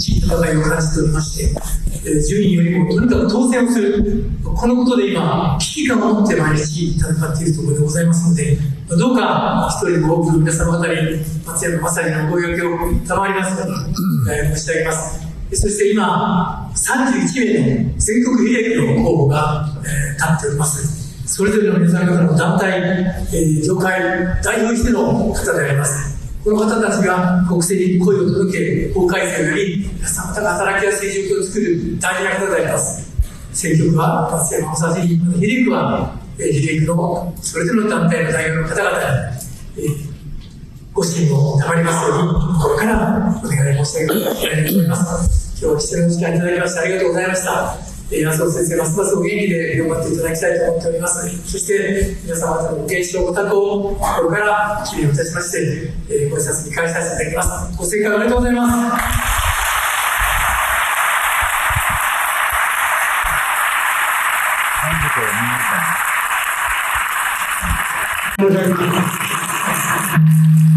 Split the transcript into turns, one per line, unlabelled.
地域の戦いを感じておりまして、順位よりもとにかく当選をする、このことで今、危機感を持って毎日戦っているところでございますので、どうか一人でも多く皆様方に松山政司のご声掛けを賜りますように申し上げます。そして今、31名の全国比例区の候補が立っております。それぞれの皆さん方の団体、業界代表しての方であります。この方たちが国政に声を届け、法改正より皆さん方が働きやすい状況を作る大事な方であります。選挙区は松山政司、比例区は比例区のそれぞれの団体の代表の方々に、ご支援を賜りますように、これからお願い申し上げたいと思います。今日は貴重なお時間いただきましてありがとうございました。麻生先生、ますますお元気で頑張っていただきたいと思っております。そして皆様方のご健勝ご多幸をこれから祈念をいたしまして、ご挨拶に返させていただきます。ご清聴ありがとうございます。申し上げます。